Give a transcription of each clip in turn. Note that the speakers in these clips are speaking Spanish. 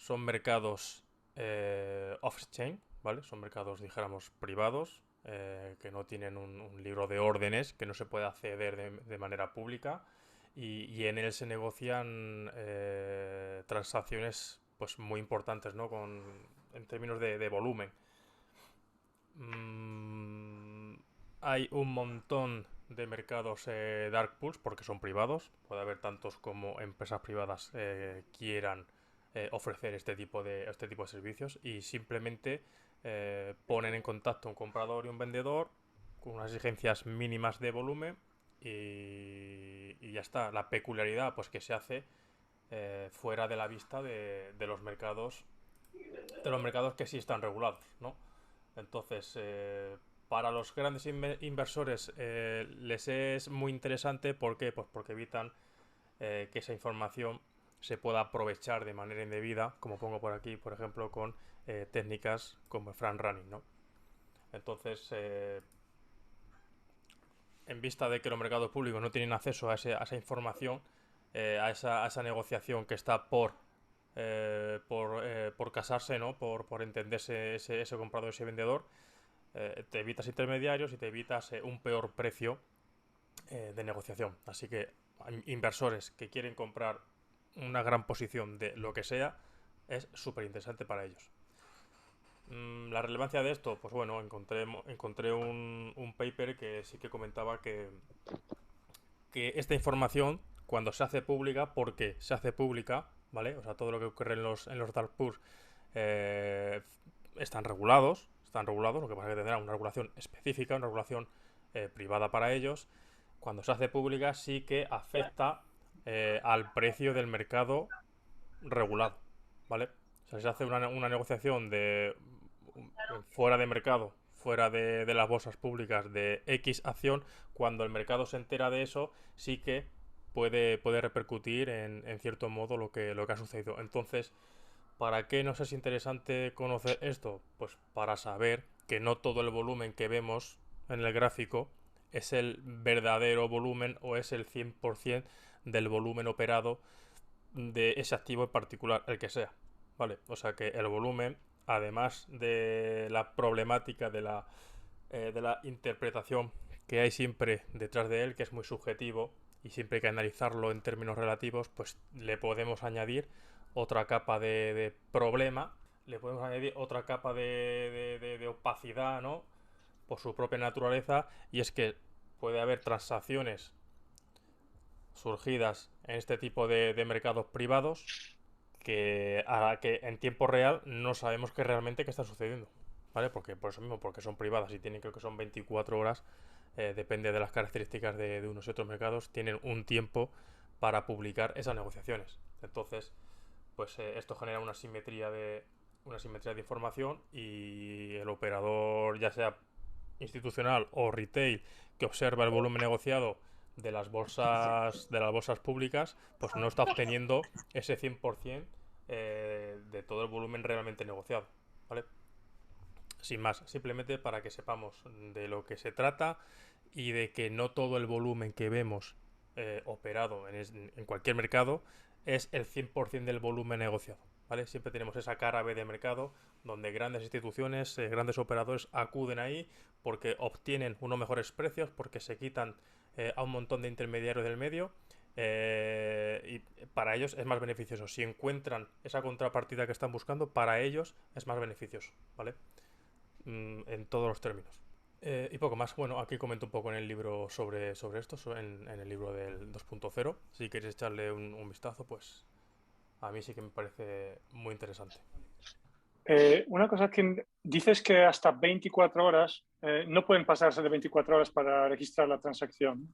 son mercados off-chain, ¿vale? Son mercados, dijéramos, privados, que no tienen un libro de órdenes, que no se puede acceder de manera pública y en él se negocian transacciones pues muy importantes, ¿no? En términos de volumen. Mm, Hay un montón de mercados dark pools porque son privados. Puede haber tantos como empresas privadas quieran ofrecer este tipo de servicios y simplemente ponen en contacto un comprador y un vendedor con unas exigencias mínimas de volumen y ya está. La peculiaridad pues que se hace fuera de la vista de los mercados que sí están regulados, ¿no? Entonces, para los grandes inversores les es muy interesante. ¿Por qué? Pues porque evitan que esa información se pueda aprovechar de manera indebida, como pongo por aquí, por ejemplo, con técnicas como el front running, ¿no? Entonces, en vista de que los mercados públicos no tienen acceso a esa información, a esa negociación que está por casarse, ¿no? Por entenderse ese comprador y ese vendedor, te evitas intermediarios y te evitas un peor precio de negociación. Así que inversores que quieren comprar una gran posición de lo que sea, es súper interesante para ellos. La relevancia de esto, pues bueno, encontré un paper que sí que comentaba que esta información, cuando se hace pública, porque se hace pública, ¿vale? O sea, todo lo que ocurre en los dark pools eh, están regulados, lo que pasa es que tendrán una regulación específica, una regulación privada para ellos. Cuando se hace pública sí que afecta al precio del mercado regulado, ¿vale? O sea, se hace una negociación fuera de mercado, fuera de las bolsas públicas de X acción. Cuando el mercado se entera de eso, sí que puede repercutir en cierto modo lo que ha sucedido. Entonces, ¿para qué nos es interesante conocer esto? Pues para saber que no todo el volumen que vemos en el gráfico es el verdadero volumen o es el 100% del volumen operado de ese activo en particular, el que sea. ¿Vale? O sea que el volumen, además de la problemática de la interpretación que hay siempre detrás de él, que es muy subjetivo y siempre hay que analizarlo en términos relativos, pues le podemos añadir otra capa de problema, le podemos añadir otra capa de opacidad, ¿no? Por su propia naturaleza, y es que puede haber transacciones surgidas en este tipo de mercados privados que en tiempo real no sabemos qué está sucediendo. ¿Vale? Porque por eso mismo, porque son privadas y tienen, creo que son 24 horas, depende de las características de unos y otros mercados, tienen un tiempo para publicar esas negociaciones. Entonces, pues esto genera una simetría de información y el operador, ya sea institucional o retail, que observa el volumen negociado de las bolsas públicas, pues no está obteniendo ese 100% de todo el volumen realmente negociado. ¿Vale? Sin más, simplemente para que sepamos de lo que se trata y de que no todo el volumen que vemos operado en cualquier mercado es el 100% del volumen negociado. ¿Vale? Siempre tenemos esa cara B de mercado donde grandes instituciones, grandes operadores acuden ahí porque obtienen unos mejores precios, porque se quitan a un montón de intermediarios del medio y para ellos es más beneficioso. Si encuentran esa contrapartida que están buscando, para ellos es más beneficioso, ¿vale? En todos los términos. Y poco más. Bueno, aquí comento un poco en el libro sobre esto, en el libro del 2.0. Si queréis echarle un vistazo, pues a mí sí que me parece muy interesante. Una cosa que dices que hasta 24 horas, no pueden pasarse de 24 horas para registrar la transacción.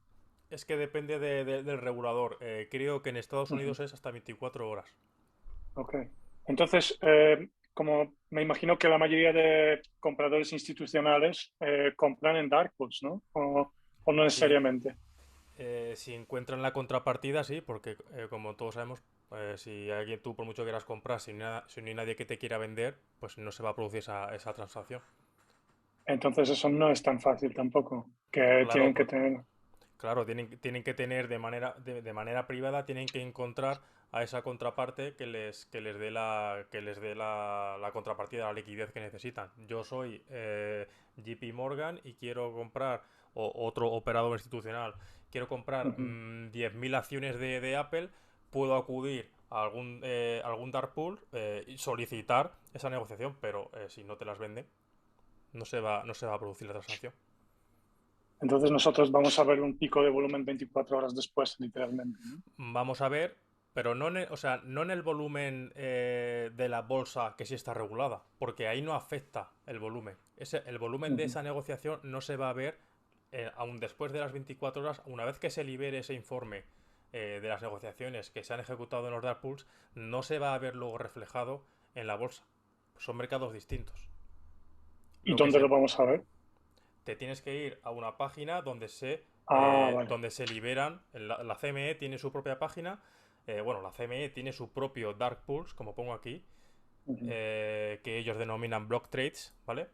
Es que depende del regulador. Creo que en Estados Ujú. Unidos es hasta 24 horas. Ok. Entonces, como me imagino que la mayoría de compradores institucionales compran en dark pools, ¿no? O no Sí, necesariamente. si encuentran la contrapartida, sí, porque como todos sabemos, si alguien tú por mucho quieras comprar, si no hay nadie que te quiera vender, pues no se va a producir esa transacción. Entonces, eso no es tan fácil tampoco, que Claro, tienen que tener. Claro, tienen que tener de manera privada, tienen que encontrar a esa contraparte que les dé la contrapartida, la liquidez que necesitan. Yo soy JP Morgan y quiero comprar, o otro operador institucional, quiero comprar Ujú. 10.000 acciones de Apple, puedo acudir a algún dark pool y solicitar esa negociación, pero si no te las venden, no se va a producir la transacción. Entonces nosotros vamos a ver un pico de volumen 24 horas después, literalmente, ¿no? Vamos a ver, pero o sea, no en el volumen de la bolsa que sí está regulada, porque ahí no afecta el volumen. El volumen de Ujú. esa negociación no se va a ver aún después de las 24 horas, una vez que se libere ese informe de las negociaciones que se han ejecutado en los dark pools, no se va a ver luego reflejado en la bolsa. Son mercados distintos. ¿Y Lo que dónde se, lo vamos a ver? te tienes que ir a una página Ah, vale. donde se liberan. La CME tiene su propia página. Bueno, la CME tiene su propio dark pools, como pongo aquí, Ujú. que ellos denominan block trades, ¿vale?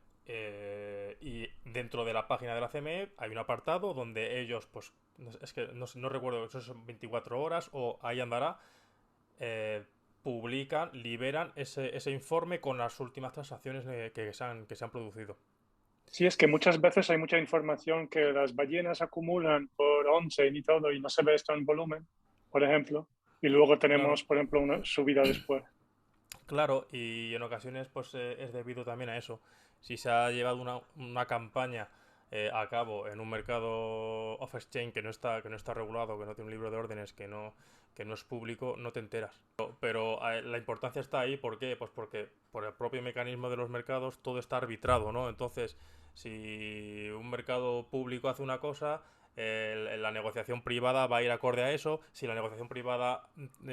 Y dentro de la página de la CME hay un apartado donde ellos, pues, es que no recuerdo, eso son 24 horas o ahí andará, eh, publican, liberan ese informe con las últimas transacciones que se han producido. Sí, es que muchas veces hay mucha información que las ballenas acumulan por once y todo y no se ve esto en volumen, por ejemplo, y luego Claro. tenemos, por ejemplo, una subida después. Claro, y en ocasiones pues es debido también a eso. Si se ha llevado una campaña a cabo en un mercado off-exchange que no está regulado, que no tiene un libro de órdenes, que no es público, no te enteras. Pero la importancia está ahí, ¿por qué? Pues porque por el propio mecanismo de los mercados todo está arbitrado, ¿no? Entonces, si un mercado público hace una cosa, la negociación privada va a ir acorde a eso. Si la negociación privada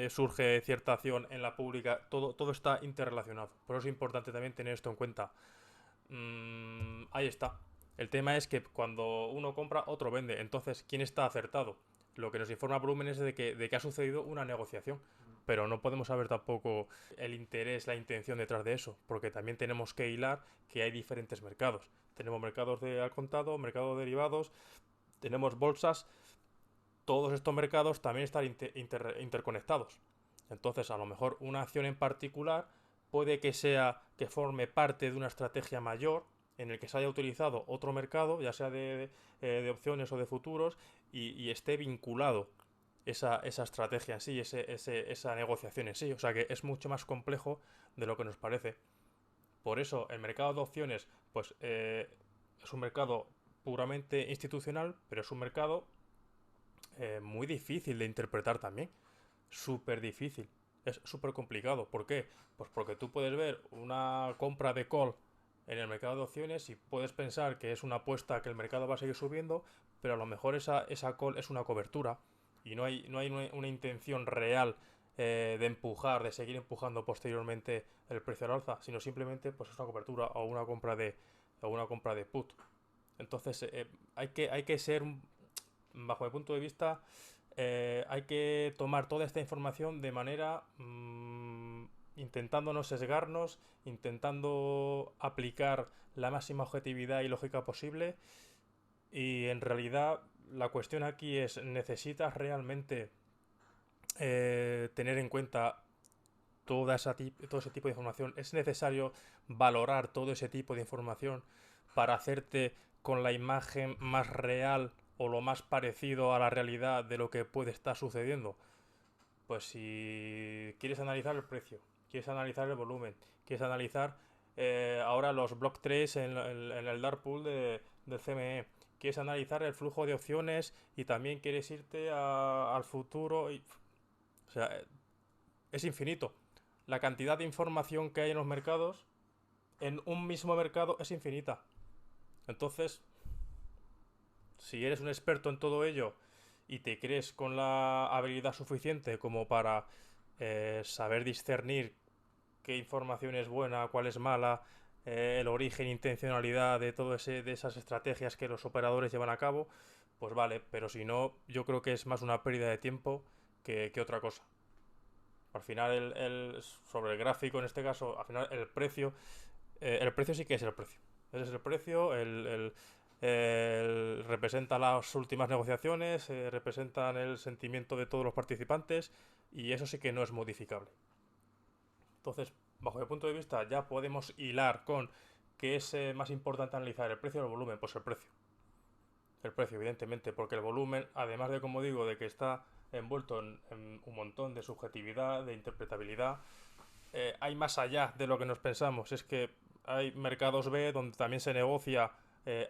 surge cierta acción en la pública, todo está interrelacionado. Por eso es importante también tener esto en cuenta. Ahí está. El tema es que cuando uno compra, otro vende. Entonces, ¿quién está acertado? Lo que nos informa Volumen es de que ha sucedido una negociación. Pero no podemos saber tampoco el interés, la intención detrás de eso, porque también tenemos que hilar que hay diferentes mercados. Tenemos mercados de al contado, mercados de derivados, tenemos bolsas, todos estos mercados también están interconectados. Entonces, a lo mejor una acción en particular puede que forme parte de una estrategia mayor en el que se haya utilizado otro mercado, ya sea de opciones o de futuros, y esté vinculado esa estrategia en sí, esa negociación en sí. O sea que es mucho más complejo de lo que nos parece. Por eso, el mercado de opciones, pues es un mercado puramente institucional, pero es un mercado muy difícil de interpretar también. Súper difícil. Es súper complicado. ¿Por qué? Pues porque tú puedes ver una compra de call en el mercado de opciones y puedes pensar que es una apuesta a que el mercado va a seguir subiendo, pero a lo mejor esa call es una cobertura y no hay una intención real de empujar, de seguir empujando posteriormente el precio al alza, sino simplemente pues es una cobertura o una compra de put. Entonces hay que ser, bajo mi punto de vista, hay que tomar toda esta información de manera intentando no sesgarnos, intentando aplicar la máxima objetividad y lógica posible. Y en realidad la cuestión aquí es, ¿necesitas realmente tener en cuenta todo ese tipo de información? ¿Es necesario valorar todo ese tipo de información para hacerte con la imagen más real o lo más parecido a la realidad de lo que puede estar sucediendo? Pues si quieres analizar el precio, quieres analizar el volumen, quieres analizar ahora los block trades en el dark pool del CME, quieres analizar el flujo de opciones y también quieres irte al futuro. O sea, es infinito. La cantidad de información que hay en los mercados, en un mismo mercado, es infinita. Entonces, si eres un experto en todo ello y te crees con la habilidad suficiente como para saber discernir qué información es buena, cuál es mala, el origen, intencionalidad de de esas estrategias que los operadores llevan a cabo, pues vale, pero si no, yo creo que es más una pérdida de tiempo que otra cosa. Al final, sobre el gráfico, en este caso, al final el precio sí que es el precio. Ese es el precio, representa las últimas negociaciones, representan el sentimiento de todos los participantes y eso sí que no es modificable. Entonces, bajo mi punto de vista, ya podemos hilar con qué es más importante analizar, el precio o el volumen. Pues el precio. El precio, evidentemente, porque el volumen, además de, como digo, de que está envuelto en un montón de subjetividad, de interpretabilidad, hay más allá de lo que nos pensamos. Es que hay mercados B donde también se negocia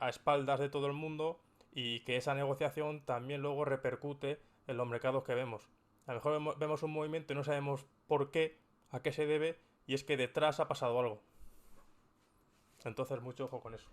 a espaldas de todo el mundo y que esa negociación también luego repercute en los mercados que vemos. A lo mejor vemos un movimiento y no sabemos por qué, a qué se debe, y es que detrás ha pasado algo. Entonces, mucho ojo con eso.